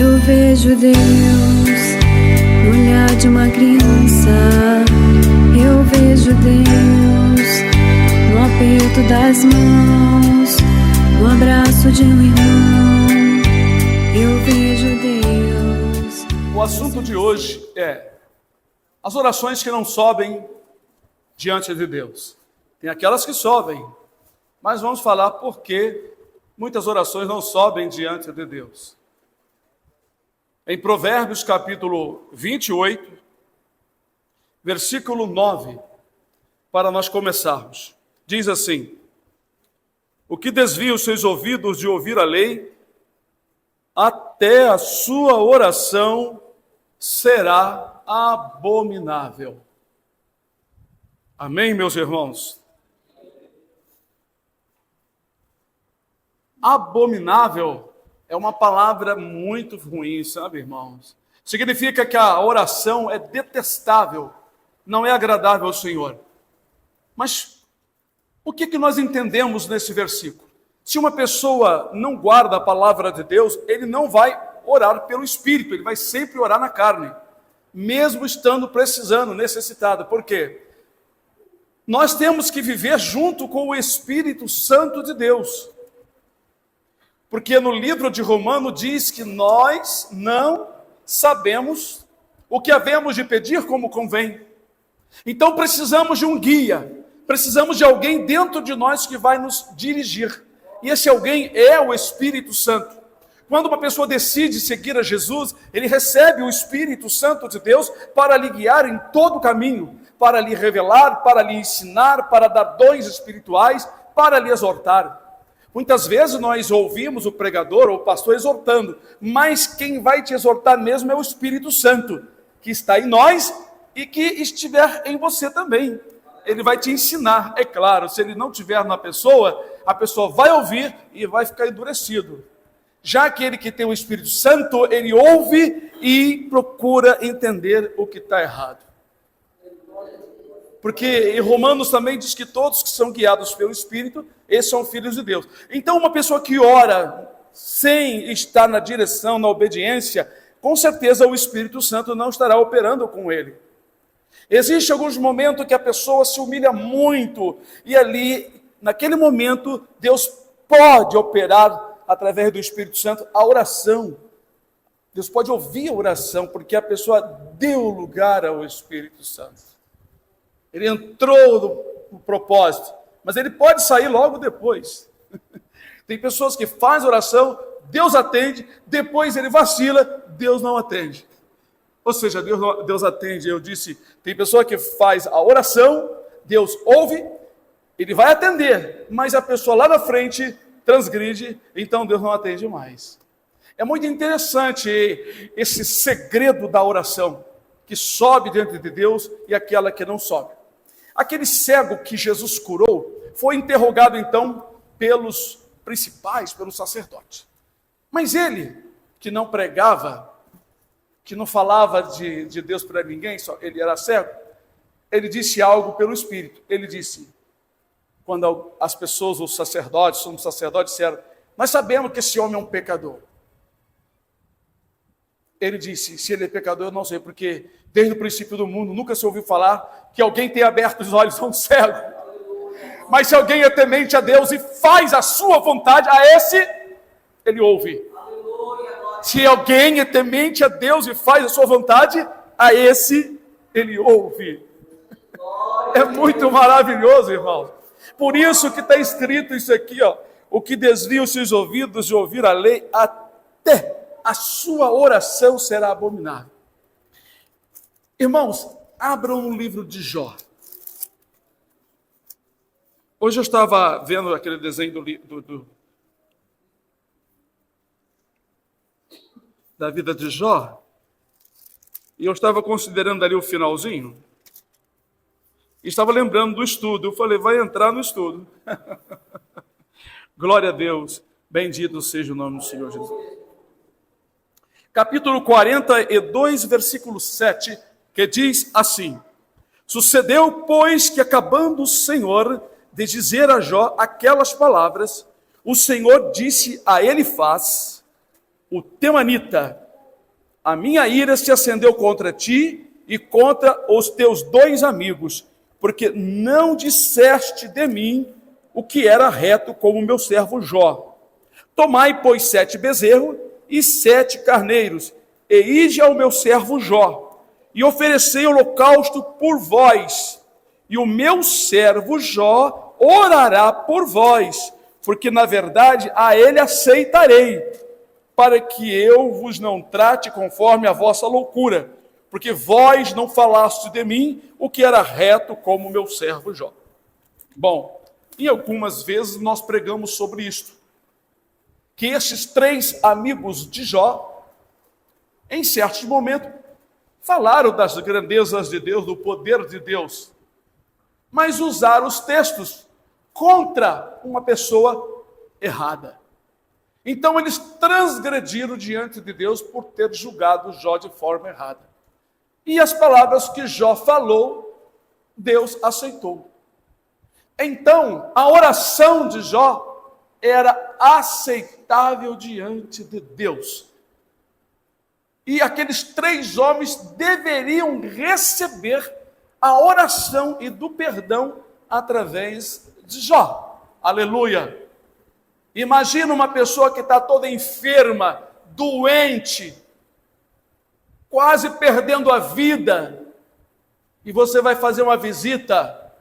Eu vejo Deus no olhar de uma criança. Eu vejo Deus no aperto das mãos, no abraço de um irmão. Eu vejo Deus. O assunto de hoje é as orações que não sobem diante de Deus. Tem aquelas que sobem, mas vamos falar por que muitas orações não sobem diante de Deus. Em Provérbios capítulo 28, versículo 9, para nós começarmos, diz assim: o que desvia os seus ouvidos de ouvir a lei, até a sua oração será abominável. Amém, meus irmãos? Abominável é uma palavra muito ruim, sabe, irmãos? Significa que a oração é detestável, não é agradável ao Senhor. Mas o que nós entendemos nesse versículo? Se uma pessoa não guarda a palavra de Deus, ele não vai orar pelo Espírito, ele vai sempre orar na carne, mesmo estando precisando, necessitado. Por quê? Nós temos que viver junto com o Espírito Santo de Deus. Porque no livro de Romanos diz que nós não sabemos o que havemos de pedir como convém. Então precisamos de um guia, precisamos de alguém dentro de nós que vai nos dirigir. E esse alguém é o Espírito Santo. Quando uma pessoa decide seguir a Jesus, ele recebe o Espírito Santo de Deus para lhe guiar em todo o caminho, para lhe revelar, para lhe ensinar, para dar dons espirituais, para lhe exortar. Muitas vezes nós ouvimos o pregador ou o pastor exortando, mas quem vai te exortar mesmo é o Espírito Santo, que está em nós e que estiver em você também. Ele vai te ensinar, é claro, se ele não estiver na pessoa, a pessoa vai ouvir e vai ficar endurecido. Já aquele que tem o Espírito Santo, ele ouve e procura entender o que está errado. Porque em Romanos também diz que todos que são guiados pelo Espírito, esses são filhos de Deus. Então uma pessoa que ora sem estar na direção, na obediência, com certeza o Espírito Santo não estará operando com ele. Existem alguns momentos que a pessoa se humilha muito, e ali, naquele momento, Deus pode operar através do Espírito Santo a oração. Deus pode ouvir a oração, porque a pessoa deu lugar ao Espírito Santo. Ele entrou no propósito, mas ele pode sair logo depois. Tem pessoas que fazem oração, Deus atende, depois ele vacila, Deus não atende. Ou seja, Deus atende, eu disse, tem pessoa que faz a oração, Deus ouve, ele vai atender, mas a pessoa lá na frente transgride, então Deus não atende mais. É muito interessante esse segredo da oração, que sobe diante de Deus e aquela que não sobe. Aquele cego que Jesus curou foi interrogado então pelos principais, pelos sacerdotes. Mas ele, que não pregava, que não falava de Deus para ninguém, só ele era cego, ele disse algo pelo Espírito. Ele disse, quando as pessoas, os sacerdotes, somos sacerdotes, disseram, nós sabemos que esse homem é um pecador. Ele disse, se ele é pecador, eu não sei, porque desde o princípio do mundo nunca se ouviu falar que alguém tenha aberto os olhos a um cego. Mas se alguém é temente a Deus e faz a sua vontade, a esse ele ouve. Se alguém é temente a Deus e faz a sua vontade, a esse ele ouve. É muito maravilhoso, irmão. Por isso que está escrito isso aqui, ó, o que desvia os seus ouvidos de ouvir a lei, até a sua oração será abominável. Irmãos, abram no livro de Jó. Hoje eu estava vendo aquele desenho da vida de Jó, e eu estava considerando ali o finalzinho, e estava lembrando do estudo. Eu falei, vai entrar no estudo. Glória a Deus, bendito seja o nome do Senhor Jesus. Capítulo 42, versículo 7, que diz assim: sucedeu, pois, que acabando o Senhor de dizer a Jó aquelas palavras, o Senhor disse a Elifaz, o temanita, A minha ira se acendeu contra ti e contra os teus 2 amigos, porque não disseste de mim o que era reto, como meu servo Jó. Tomai, pois, 7 bezerros e 7 carneiros, e ide ao meu servo Jó, e oferecei holocausto por vós, e o meu servo Jó orará por vós, porque na verdade a ele aceitarei, para que eu vos não trate conforme a vossa loucura, porque vós não falastes de mim o que era reto, como o meu servo Jó. Bom, e algumas vezes nós pregamos sobre isto, que esses 3 amigos de Jó, em certos momentos, falaram das grandezas de Deus, do poder de Deus, mas usaram os textos contra uma pessoa errada. Então eles transgrediram diante de Deus por ter julgado Jó de forma errada. E as palavras que Jó falou, Deus aceitou. Então, a oração de Jó era aceitável diante de Deus. E aqueles 3 homens deveriam receber a oração e do perdão através de Jó. Aleluia! Imagina uma pessoa que está toda enferma, doente, quase perdendo a vida, e você vai fazer uma visita,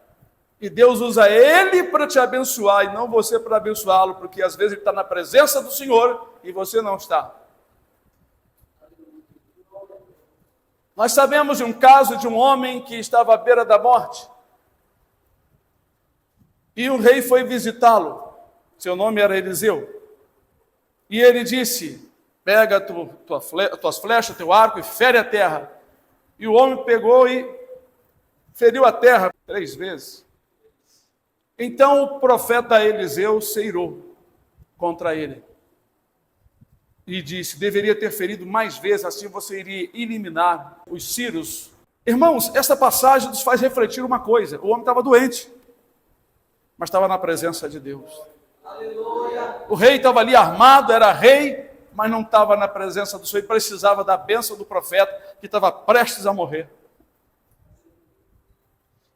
e Deus usa ele para te abençoar, e não você para abençoá-lo, porque às vezes ele está na presença do Senhor, e você não está. Nós sabemos de um caso de um homem que estava à beira da morte, e o rei foi visitá-lo. Seu nome era Eliseu. E ele disse: pega tuas flechas, teu arco e fere a terra. E o homem pegou e feriu a terra 3 vezes. Então o profeta Eliseu se irou contra ele. E disse: deveria ter ferido mais vezes, assim você iria eliminar os sírios. Irmãos, essa passagem nos faz refletir uma coisa. O homem estava doente, mas estava na presença de Deus. Aleluia. O rei estava ali armado, era rei, mas não estava na presença do Senhor, precisava da bênção do profeta, que estava prestes a morrer.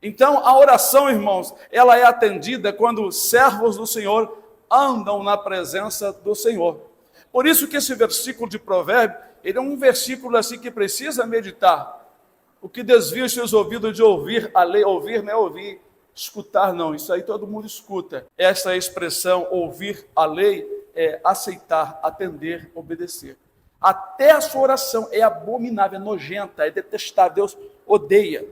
Então, a oração, irmãos, ela é atendida quando os servos do Senhor andam na presença do Senhor. Por isso que esse versículo de Provérbio, ele é um versículo assim que precisa meditar. O que desvia os seus ouvidos de ouvir a lei, ouvir não é ouvir, escutar não, isso aí todo mundo escuta. Essa expressão, ouvir a lei, é aceitar, atender, obedecer. Até a sua oração é abominável, é nojenta, é detestável, Deus odeia.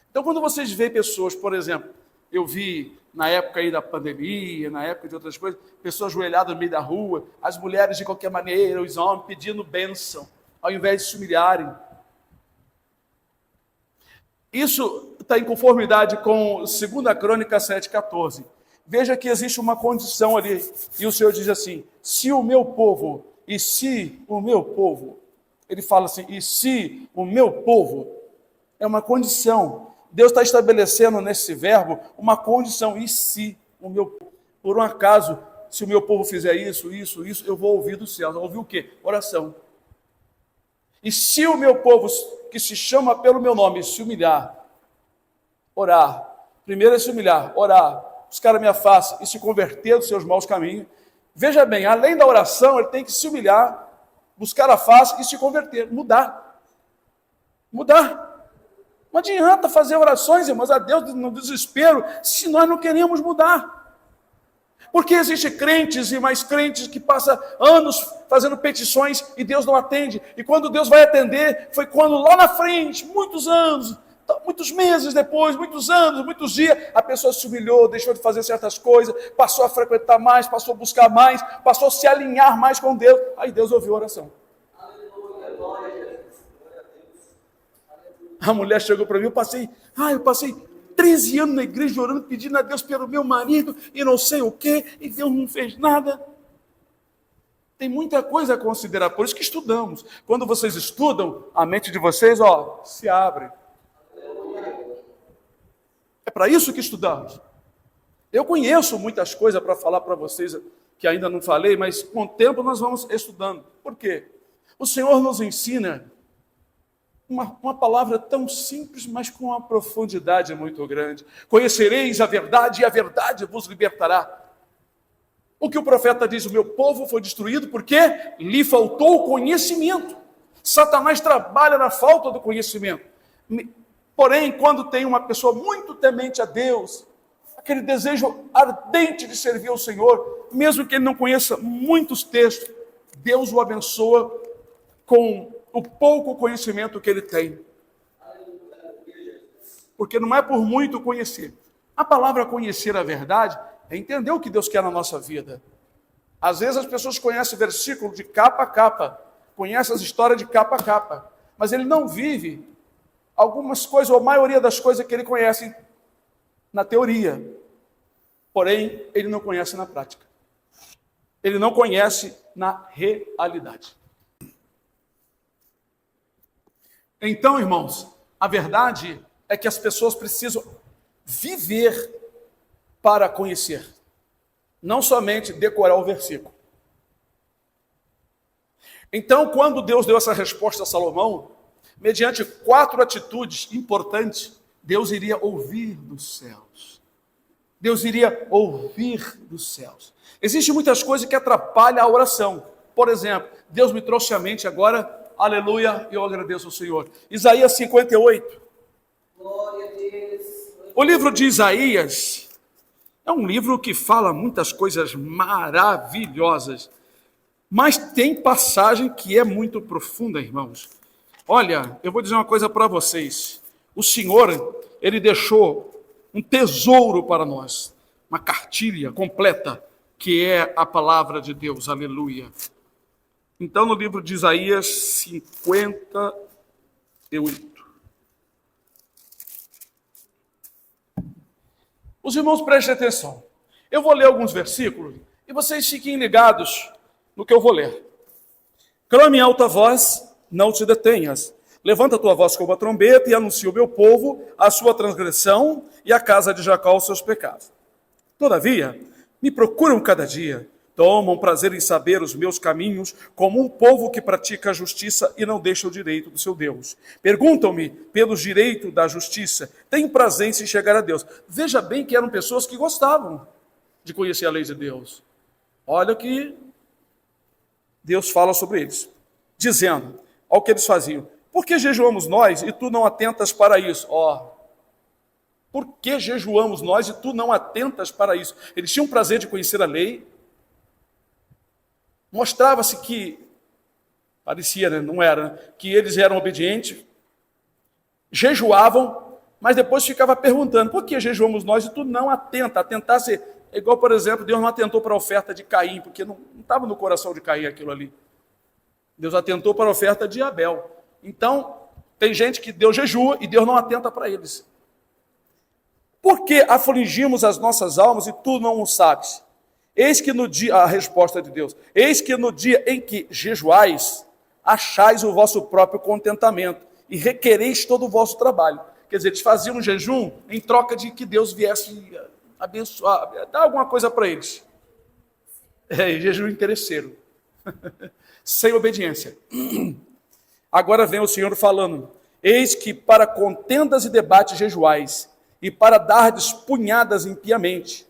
Então, quando vocês veem pessoas, por exemplo, eu vi na época aí da pandemia, na época de outras coisas, pessoas ajoelhadas no meio da rua, as mulheres de qualquer maneira, os homens pedindo bênção, ao invés de se humilharem. Isso está em conformidade com 2 Crônica 7,14. Veja que existe uma condição ali, e o Senhor diz assim: se o meu povo, ele fala assim, e se o meu povo, é uma condição. Deus está estabelecendo nesse verbo uma condição, e se o meu povo, por um acaso, se o meu povo fizer isso, eu vou ouvir do céu. Ouvir o quê? Oração. E se o meu povo, que se chama pelo meu nome, se humilhar, orar, primeiro é se humilhar, orar, buscar a minha face e se converter dos seus maus caminhos. Veja bem, além da oração, ele tem que se humilhar, buscar a face e se converter, mudar. Não adianta fazer orações, irmãos, a Deus no desespero, se nós não queremos mudar. Porque existem crentes e mais crentes que passam anos fazendo petições e Deus não atende. E quando Deus vai atender, foi quando lá na frente, muitos anos, muitos meses depois, muitos anos, muitos dias, a pessoa se humilhou, deixou de fazer certas coisas, passou a frequentar mais, passou a buscar mais, passou a se alinhar mais com Deus. Aí Deus ouviu a oração. A mulher chegou para mim, eu passei 13 anos na igreja orando, pedindo a Deus pelo meu marido e não sei o quê, e Deus não fez nada. Tem muita coisa a considerar, por isso que estudamos. Quando vocês estudam, a mente de vocês, se abre. É para isso que estudamos. Eu conheço muitas coisas para falar para vocês que ainda não falei, mas com o tempo nós vamos estudando. Por quê? O Senhor nos ensina uma palavra tão simples, mas com uma profundidade muito grande. Conhecereis a verdade e a verdade vos libertará. O que o profeta diz, o meu povo foi destruído porque lhe faltou conhecimento. Satanás trabalha na falta do conhecimento. Porém, quando tem uma pessoa muito temente a Deus, aquele desejo ardente de servir ao Senhor, mesmo que ele não conheça muitos textos, Deus o abençoa com o pouco conhecimento que ele tem. Porque não é por muito conhecer. A palavra conhecer a verdade é entender o que Deus quer na nossa vida. Às vezes as pessoas conhecem o versículo de capa a capa, conhecem as histórias de capa a capa, mas ele não vive algumas coisas, ou a maioria das coisas que ele conhece na teoria. Porém, ele não conhece na prática. Ele não conhece na realidade. Então, irmãos, a verdade é que as pessoas precisam viver para conhecer, não somente decorar o versículo. Então, quando Deus deu essa resposta a Salomão, mediante 4 atitudes importantes, Deus iria ouvir dos céus. Deus iria ouvir dos céus. Existem muitas coisas que atrapalham a oração. Por exemplo, Deus me trouxe à mente agora, aleluia, eu agradeço ao Senhor. Isaías 58. Glória a Deus. O livro de Isaías é um livro que fala muitas coisas maravilhosas, mas tem passagem que é muito profunda, irmãos. Olha, eu vou dizer uma coisa para vocês. O Senhor, Ele deixou um tesouro para nós, uma cartilha completa, que é a palavra de Deus, aleluia. Então, no livro de Isaías 58. Os irmãos prestem atenção. Eu vou ler alguns versículos e vocês fiquem ligados no que eu vou ler. Clame em alta voz, não te detenhas. Levanta a tua voz como a trombeta e anuncia ao meu povo a sua transgressão e a casa de Jacó os seus pecados. Todavia, me procuram cada dia, tomam prazer em saber os meus caminhos, como um povo que pratica a justiça e não deixa o direito do seu Deus. Perguntam-me pelos direitos da justiça, têm prazer em se chegar a Deus. Veja bem que eram pessoas que gostavam de conhecer a lei de Deus. Olha o que Deus fala sobre eles, dizendo, olha o que eles faziam. Por que jejuamos nós e tu não atentas para isso? Por que jejuamos nós e tu não atentas para isso? Eles tinham prazer de conhecer a lei. Mostrava-se que, parecia, né? Não era, né? Que eles eram obedientes, jejuavam, mas depois ficava perguntando, por que jejuamos nós e tu não atenta? Atentar-se, é igual, por exemplo, Deus não atentou para a oferta de Caim, porque não estava no coração de Caim aquilo ali. Deus atentou para a oferta de Abel. Então, tem gente que Deus jejua e Deus não atenta para eles. Por que afligimos as nossas almas e tu não o sabes? Eis que no dia, a resposta de Deus, eis que no dia em que jejuais, achais o vosso próprio contentamento e requereis todo o vosso trabalho. Quer dizer, eles faziam um jejum em troca de que Deus viesse abençoar, dar alguma coisa para eles. Jejum interesseiro. Sem obediência. Agora vem o Senhor falando, eis que para contendas e debates jejuais, e para dardes punhadas impiamente,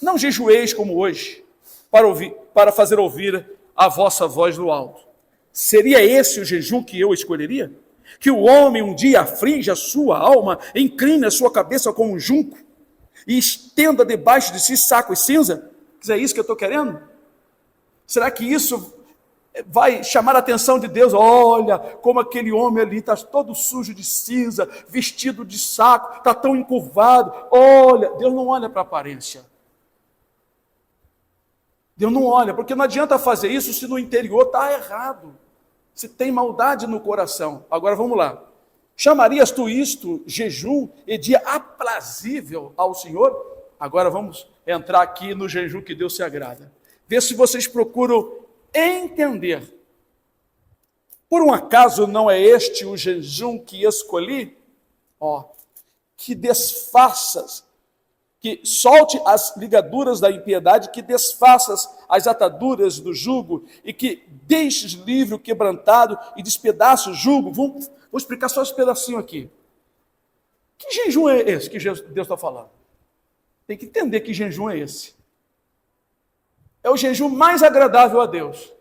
não jejueis como hoje, para fazer ouvir a vossa voz no alto. Seria esse o jejum que eu escolheria? Que o homem um dia aflige a sua alma, incline a sua cabeça como um junco, e estenda debaixo de si saco e cinza? É isso que eu estou querendo? Será que isso vai chamar a atenção de Deus? Olha como aquele homem ali está todo sujo de cinza, vestido de saco, está tão encurvado. Olha, Deus não olha para a aparência. Deus não olha, porque não adianta fazer isso se no interior está errado, se tem maldade no coração. Agora vamos lá. Chamarias tu isto jejum e dia aprazível ao Senhor? Agora vamos entrar aqui no jejum que Deus se agrada. Vê se vocês procuram entender. Por um acaso não é este o jejum que escolhi? Que desfaças, que solte as ligaduras da impiedade, que desfaças as ataduras do jugo e que deixes livre o quebrantado e despedaça o jugo. Vou explicar só esse pedacinho aqui. Que jejum é esse que Deus está falando? Tem que entender que jejum é esse. É o jejum mais agradável a Deus.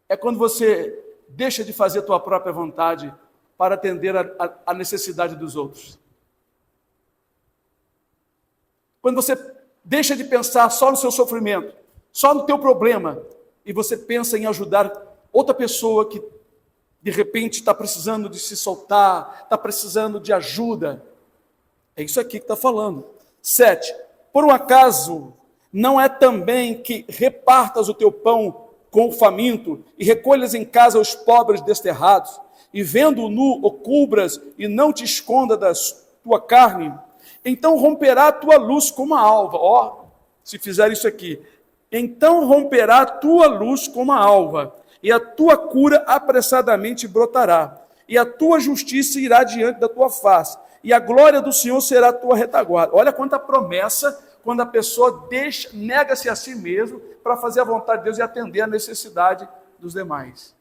É quando você deixa de fazer a tua própria vontade para atender a necessidade dos outros. Quando você deixa de pensar só no seu sofrimento, só no teu problema, e você pensa em ajudar outra pessoa que de repente está precisando de se soltar, está precisando de ajuda. É isso aqui que está falando. 7. Por um acaso, não é também que repartas o teu pão com o faminto e recolhas em casa os pobres desterrados, e vendo-o nu, o cubras e não te esconda da tua carne? Então romperá a tua luz como a alva. Ó, se fizer isso aqui. Então romperá a tua luz como a alva, e a tua cura apressadamente brotará, e a tua justiça irá diante da tua face, e a glória do Senhor será a tua retaguarda. Olha quanta promessa quando a pessoa nega-se a si mesmo para fazer a vontade de Deus e atender a necessidade dos demais.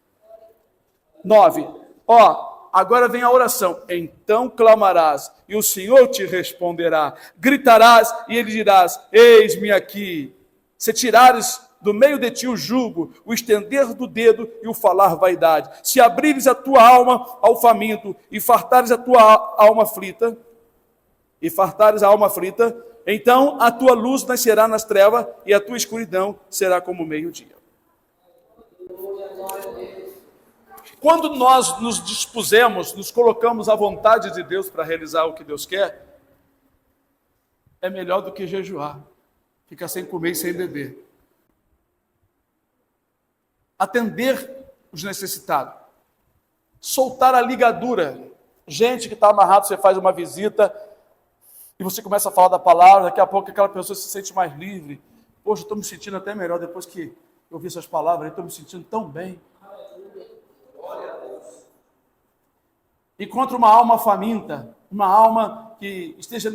9. Ó, agora vem a oração. Então clamarás, e o Senhor te responderá. Gritarás, e ele dirás: eis-me aqui. Se tirares do meio de ti o jugo, o estender do dedo e o falar vaidade. Se abrires a tua alma ao faminto e fartares a tua alma aflita, então a tua luz nascerá nas trevas e a tua escuridão será como o meio-dia. Quando nós nos dispusemos, nos colocamos à vontade de Deus para realizar o que Deus quer, é melhor do que jejuar, ficar sem comer e sem beber. Atender os necessitados, soltar a ligadura. Gente que está amarrado, você faz uma visita e você começa a falar da palavra, daqui a pouco aquela pessoa se sente mais livre. Poxa, eu estou me sentindo até melhor depois que eu ouvi essas palavras, estou me sentindo tão bem. Encontra uma alma faminta, uma alma que esteja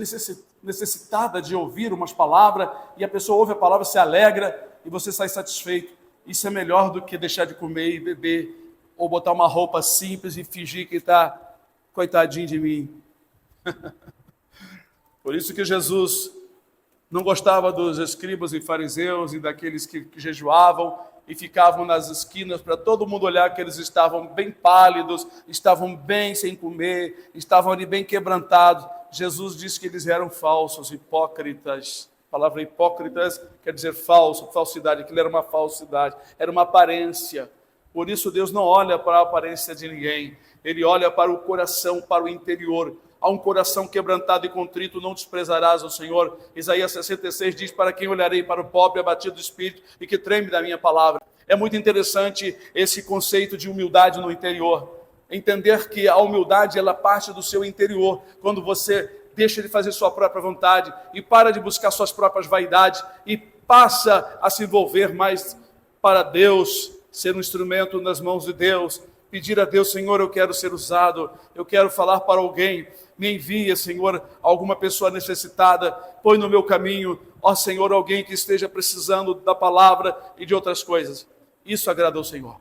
necessitada de ouvir umas palavras, e a pessoa ouve a palavra, se alegra e você sai satisfeito. Isso é melhor do que deixar de comer e beber, ou botar uma roupa simples e fingir que está coitadinho de mim. Por isso que Jesus não gostava dos escribas e fariseus e daqueles que jejuavam e ficavam nas esquinas para todo mundo olhar que eles estavam bem pálidos, estavam bem sem comer, estavam ali bem quebrantados. Jesus disse que eles eram falsos, hipócritas. A palavra hipócritas quer dizer falso, falsidade. Aquilo era uma falsidade, era uma aparência. Por isso Deus não olha para a aparência de ninguém. Ele olha para o coração, para o interior. A um coração quebrantado e contrito não desprezarás o Senhor. Isaías 66 diz: para quem olharei? Para o pobre abatido do espírito e que treme da minha palavra. É muito interessante esse conceito de humildade no interior. Entender que a humildade, ela parte do seu interior. Quando você deixa de fazer sua própria vontade e para de buscar suas próprias vaidades e passa a se envolver mais para Deus, ser um instrumento nas mãos de Deus, pedir a Deus: Senhor, eu quero ser usado, eu quero falar para alguém, me envia, Senhor, alguma pessoa necessitada, põe no meu caminho, ó Senhor, alguém que esteja precisando da palavra e de outras coisas. Isso agrada ao Senhor.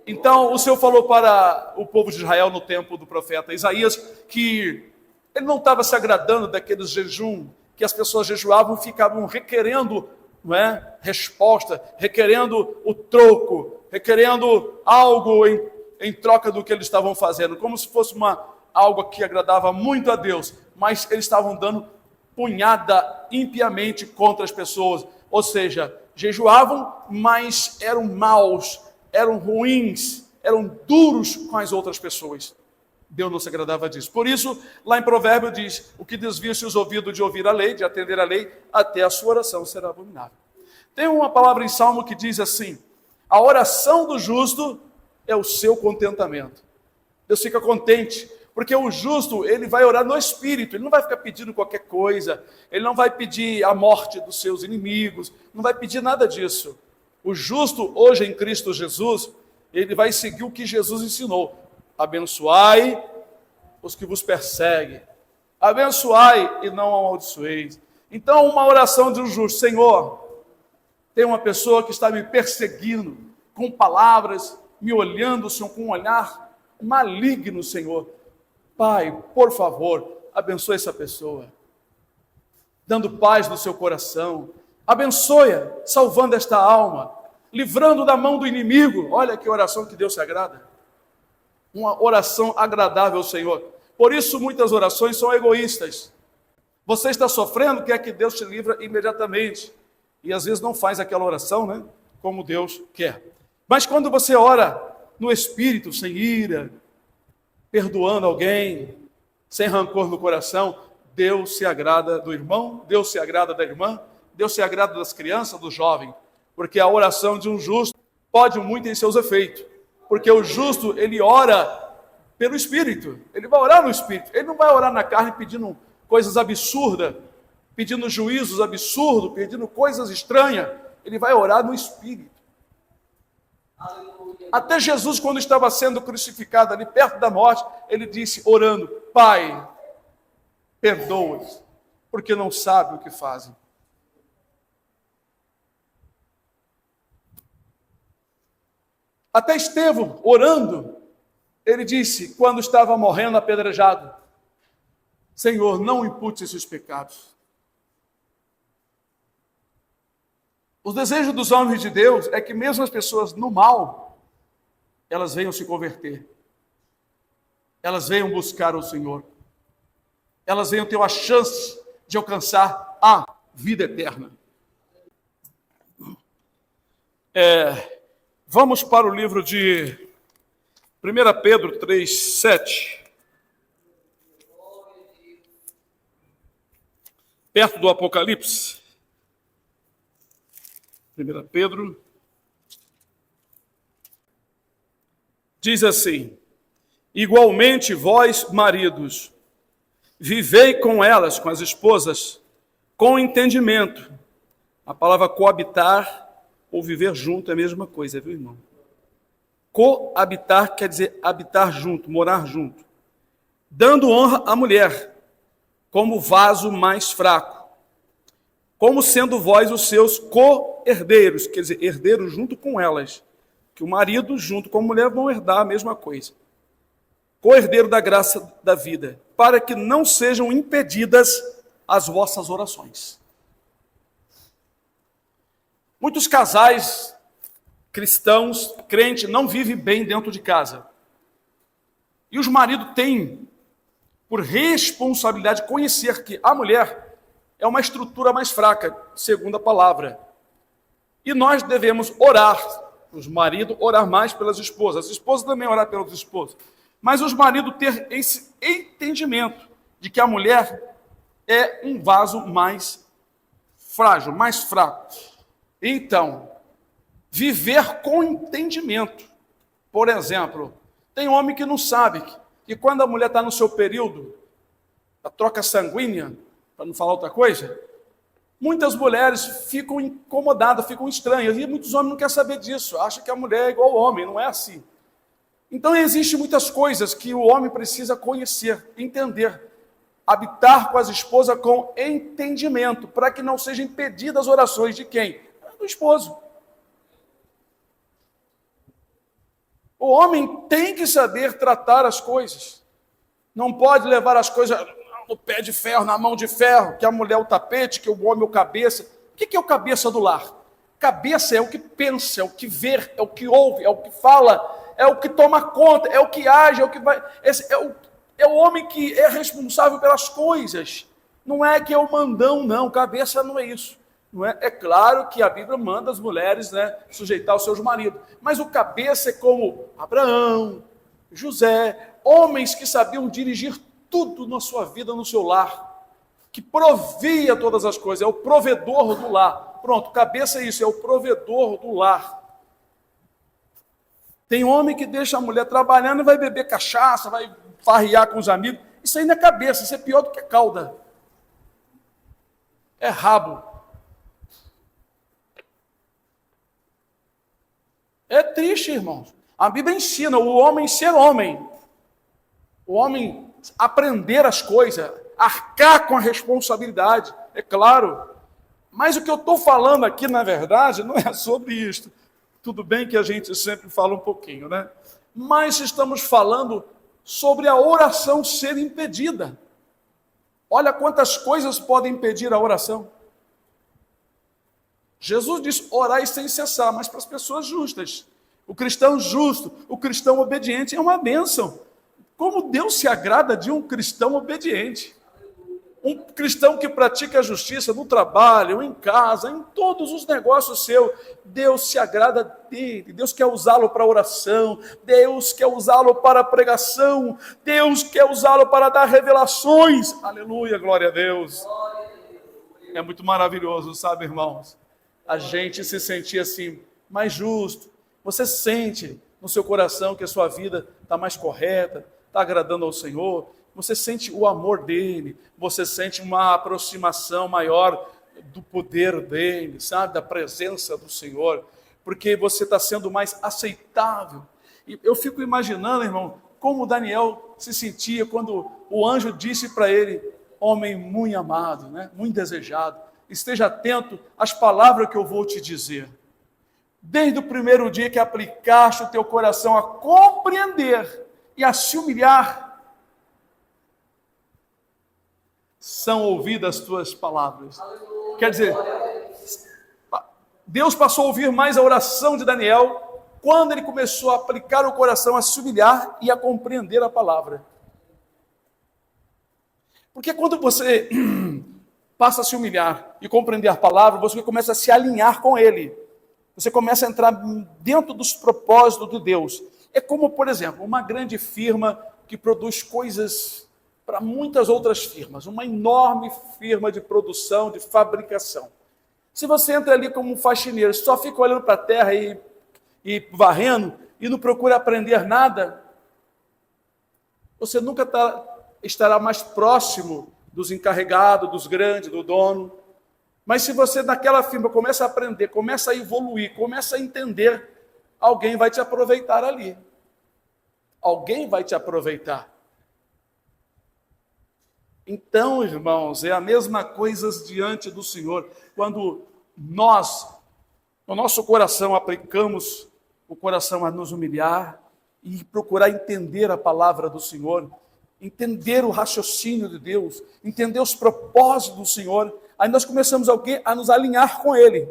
Então, o Senhor falou para o povo de Israel no tempo do profeta Isaías que ele não estava se agradando daqueles jejum, que as pessoas jejuavam e ficavam requerendo, não é, resposta, requerendo o troco, requerendo algo em troca do que eles estavam fazendo, como se fosse algo que agradava muito a Deus, mas eles estavam dando punhada impiamente contra as pessoas, ou seja, jejuavam, mas eram maus, eram ruins, eram duros com as outras pessoas. Deus não se agradava disso. Por isso, lá em Provérbio diz: o que desvia-se os ouvidos de ouvir a lei, de atender a lei, até a sua oração será abominável. Tem uma palavra em Salmo que diz assim: a oração do justo é o seu contentamento. Deus fica contente, porque o justo, ele vai orar no Espírito, ele não vai ficar pedindo qualquer coisa, ele não vai pedir a morte dos seus inimigos, não vai pedir nada disso. O justo, hoje em Cristo Jesus, ele vai seguir o que Jesus ensinou: abençoai os que vos perseguem, abençoai e não amaldiçoeis. Então, uma oração de um justo: Senhor, Tem uma pessoa que está me perseguindo com palavras, me olhando, Senhor, com um olhar maligno, Senhor. Pai, por favor, abençoe essa pessoa, dando paz no seu coração. Abençoe-a, salvando esta alma, livrando da mão do inimigo. Olha que oração que Deus se agrada. Uma oração agradável ao Senhor. Por isso muitas orações são egoístas. Você está sofrendo, quer que Deus te livre imediatamente. E às vezes não faz aquela oração, né? Como Deus quer. Mas quando você ora no Espírito, sem ira, perdoando alguém, sem rancor no coração, Deus se agrada do irmão, Deus se agrada da irmã, Deus se agrada das crianças, do jovem. Porque a oração de um justo pode muito em seus efeitos. Porque o justo, ele ora pelo Espírito. Ele vai orar no Espírito. Ele não vai orar na carne pedindo coisas absurdas, pedindo juízos absurdos, pedindo coisas estranhas. Ele vai orar no Espírito. Até Jesus, quando estava sendo crucificado ali perto da morte, ele disse, orando, Pai, perdoa-os, porque não sabem o que fazem. Até Estevão, orando, ele disse, quando estava morrendo apedrejado, Senhor, não impute esses pecados. Os desejos dos homens de Deus é que mesmo as pessoas no mal, elas venham se converter. Elas venham buscar o Senhor. Elas venham ter uma chance de alcançar a vida eterna. Vamos para o livro de 1 Pedro 3:7. Perto do Apocalipse. 1 Pedro diz assim: igualmente vós, maridos, vivei com elas, com as esposas, com entendimento. A palavra coabitar ou viver junto é a mesma coisa, viu, irmão? Coabitar quer dizer habitar junto, morar junto. Dando honra à mulher, como vaso mais fraco, como sendo vós os seus co-herdeiros, quer dizer, herdeiros junto com elas, que o marido junto com a mulher vão herdar a mesma coisa. Co-herdeiro da graça da vida, para que não sejam impedidas as vossas orações. Muitos casais cristãos, crentes, não vivem bem dentro de casa. E os maridos têm por responsabilidade conhecer que a mulher é uma estrutura mais fraca, segundo a palavra. E nós devemos orar, os maridos orar mais pelas esposas, as esposas também orar pelos esposos. Mas os maridos ter esse entendimento de que a mulher é um vaso mais frágil, mais fraco. Então, viver com entendimento. Por exemplo, tem homem que não sabe que quando a mulher está no seu período, a troca sanguínea, para não falar outra coisa, muitas mulheres ficam incomodadas, ficam estranhas, e muitos homens não querem saber disso, acham que a mulher é igual ao homem, não é assim. Então, existem muitas coisas que o homem precisa conhecer, entender, habitar com as esposas com entendimento, para que não sejam impedidas as orações de quem? Do esposo. O homem tem que saber tratar as coisas. Não pode levar as coisas no pé de ferro, na mão de ferro, que a mulher é o tapete, que o homem é o cabeça. O que é o cabeça do lar? Cabeça é o que pensa, é o que vê, é o que ouve, é o que fala, é o que toma conta, é o que age, é o que vai... É o homem que é responsável pelas coisas. Não é que é o mandão, não. Cabeça não é isso. Não é? É claro que a Bíblia manda as mulheres, né, sujeitar os seus maridos. Mas o cabeça é como Abraão, José, homens que sabiam dirigir tudo na sua vida, no seu lar, que provia todas as coisas, é o provedor do lar. Pronto, cabeça é isso, é o provedor do lar. Tem homem que deixa a mulher trabalhando e vai beber cachaça, vai farrear com os amigos. Isso aí não é cabeça, isso é pior do que cauda. É rabo. É triste, irmãos. A Bíblia ensina o homem ser homem. O homem aprender as coisas, arcar com a responsabilidade. É claro, Mas o que eu estou falando aqui, na verdade, não é sobre isto. Tudo bem que a gente sempre fala um pouquinho, né? Mas estamos falando sobre a oração ser impedida. Olha quantas coisas podem impedir a oração. Jesus diz, orai sem cessar, mas para as pessoas justas. O cristão justo, o cristão obediente é uma bênção. Como Deus se agrada de um cristão obediente. Um cristão que pratica a justiça no trabalho, em casa, em todos os negócios seus. Deus se agrada dele. Deus quer usá-lo para oração. Deus quer usá-lo para pregação. Deus quer usá-lo para dar revelações. Aleluia, glória a Deus. É muito maravilhoso, sabe, irmãos? A gente se sentir assim, mais justo. Você sente no seu coração que a sua vida está mais correta, está agradando ao Senhor. Você sente o amor dele, você sente uma aproximação maior do poder dele, sabe? Da presença do Senhor, porque você está sendo mais aceitável. E eu fico imaginando, irmão, como Daniel se sentia quando o anjo disse para ele, homem muito amado, né? Muito desejado, esteja atento às palavras que eu vou te dizer. Desde o primeiro dia que aplicaste o teu coração a compreender e a se humilhar, são ouvidas as tuas palavras. Quer dizer, Deus passou a ouvir mais a oração de Daniel quando ele começou a aplicar o coração a se humilhar e a compreender a palavra. Porque quando você passa a se humilhar e compreender a palavra, você começa a se alinhar com ele. Você começa a entrar dentro dos propósitos de Deus. É como, por exemplo, uma grande firma que produz coisas para muitas outras firmas, uma enorme firma de produção, de fabricação. Se você entra ali como um faxineiro, só fica olhando para a terra e varrendo, e não procura aprender nada, você nunca estará mais próximo dos encarregados, dos grandes, do dono. Mas se você naquela firma começa a aprender, começa a evoluir, começa a entender, alguém vai te aproveitar ali. Alguém vai te aproveitar. Então, irmãos, é a mesma coisa diante do Senhor. Quando nós, no nosso coração, aplicamos o coração a nos humilhar e procurar entender a palavra do Senhor, entender o raciocínio de Deus, entender os propósitos do Senhor, aí nós começamos a nos alinhar com Ele,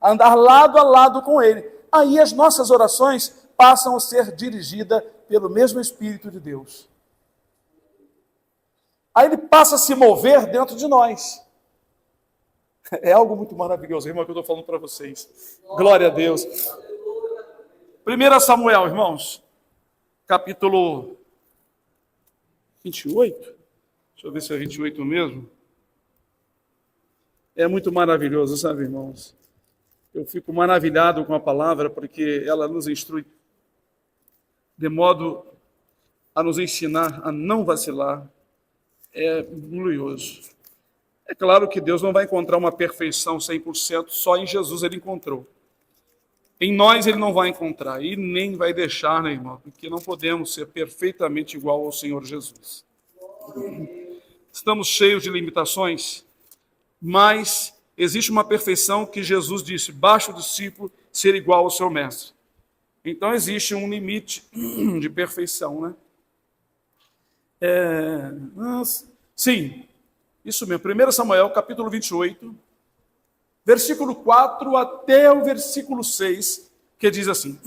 a andar lado a lado com Ele. Aí as nossas orações passam a ser dirigidas pelo mesmo Espírito de Deus. Aí ele passa a se mover dentro de nós. É algo muito maravilhoso, irmão, que eu estou falando para vocês. Glória a Deus. 1 Samuel, irmãos, capítulo 28. Deixa eu ver se é 28 mesmo. É muito maravilhoso, sabe, irmãos? Eu fico maravilhado com a palavra, porque ela nos instrui de modo a nos ensinar a não vacilar. É glorioso. É claro que Deus não vai encontrar uma perfeição 100%, só em Jesus ele encontrou. Em nós ele não vai encontrar, e nem vai deixar, né, irmão? Porque não podemos ser perfeitamente igual ao Senhor Jesus. Estamos cheios de limitações, mas existe uma perfeição que Jesus disse, basta o discípulo ser igual ao seu mestre. Então existe um limite de perfeição, né? Sim, isso mesmo. 1 Samuel, capítulo 28, versículo 4 até o versículo 6, que diz assim.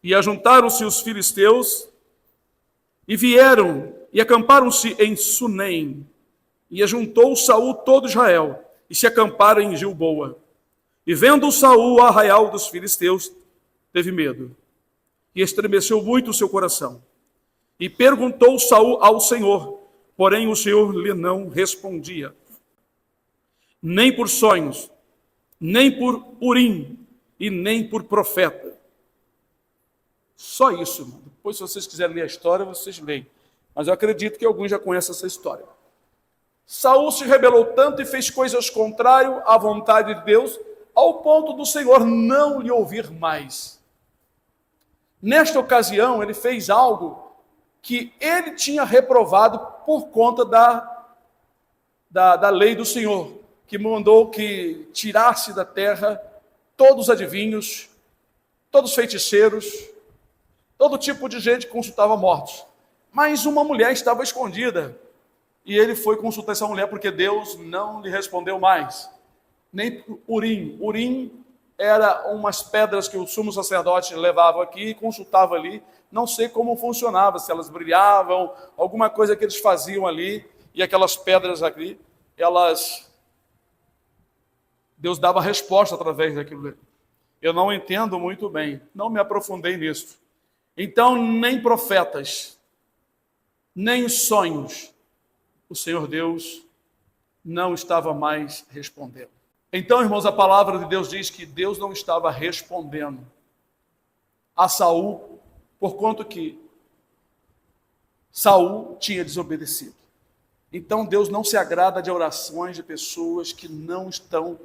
E ajuntaram-se os filisteus, e vieram, e acamparam-se em Sunem, e ajuntou Saul todo Israel, e se acamparam em Gilboa. E vendo Saul o arraial dos filisteus, teve medo, e estremeceu muito o seu coração. E perguntou Saul ao Senhor, porém o Senhor lhe não respondia, nem por sonhos, nem por Urim, e nem por profeta. Só isso, irmão. Depois, se vocês quiserem ler a história, vocês leem. Mas eu acredito que alguns já conhecem essa história. Saul se rebelou tanto e fez coisas contrárias à vontade de Deus, ao ponto do Senhor não lhe ouvir mais. Nesta ocasião, ele fez algo que ele tinha reprovado por conta da lei do Senhor, que mandou que tirasse da terra todos os adivinhos, todos os feiticeiros, todo tipo de gente que consultava mortos. Mas uma mulher estava escondida, e ele foi consultar essa mulher porque Deus não lhe respondeu mais. Nem Urim. Urim era umas pedras que o sumo sacerdote levava aqui e consultava ali. Não sei como funcionava, se elas brilhavam, alguma coisa que eles faziam ali, e aquelas pedras aqui, Deus dava resposta através daquilo. Eu não entendo muito bem, não me aprofundei nisso. Então, nem profetas, nem sonhos, o Senhor Deus não estava mais respondendo. Então, irmãos, a palavra de Deus diz que Deus não estava respondendo a Saul, por conta que Saul tinha desobedecido. Então, Deus não se agrada de orações de pessoas que não estão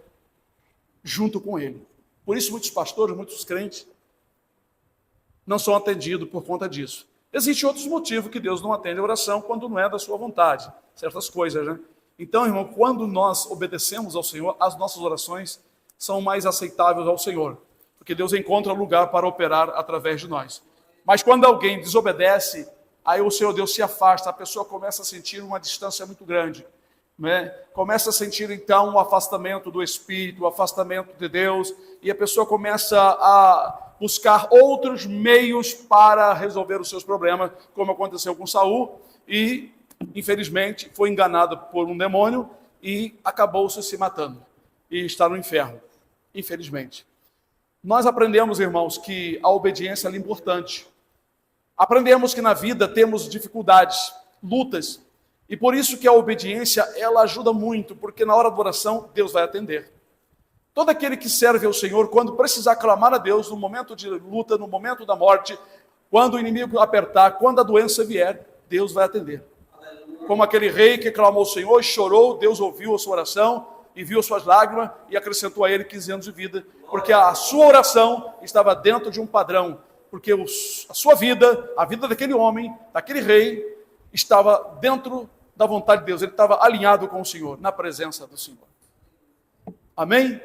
junto com Ele. Por isso, muitos pastores, muitos crentes, não são atendidos por conta disso. Existem outros motivos que Deus não atende a oração quando não é da sua vontade. Certas coisas, né? Então, irmão, quando nós obedecemos ao Senhor, as nossas orações são mais aceitáveis ao Senhor, porque Deus encontra lugar para operar através de nós. Mas quando alguém desobedece, aí o Senhor Deus se afasta, a pessoa começa a sentir uma distância muito grande, né? Começa a sentir então o afastamento do Espírito, o afastamento de Deus, e a pessoa começa a buscar outros meios para resolver os seus problemas, como aconteceu com Saul, e infelizmente foi enganado por um demônio e acabou se matando, e está no inferno, infelizmente. Nós aprendemos, irmãos, que a obediência é importante. Aprendemos que na vida temos dificuldades, lutas, e por isso que a obediência, ela ajuda muito, porque na hora da oração, Deus vai atender. Todo aquele que serve ao Senhor, quando precisar clamar a Deus, no momento de luta, no momento da morte, quando o inimigo apertar, quando a doença vier, Deus vai atender. Como aquele rei que clamou ao Senhor e chorou, Deus ouviu a sua oração, e viu as suas lágrimas, e acrescentou a ele 15 anos de vida, porque a sua oração estava dentro de um padrão, porque a sua vida, a vida daquele homem, daquele rei, estava dentro da vontade de Deus, ele estava alinhado com o Senhor, na presença do Senhor. Amém?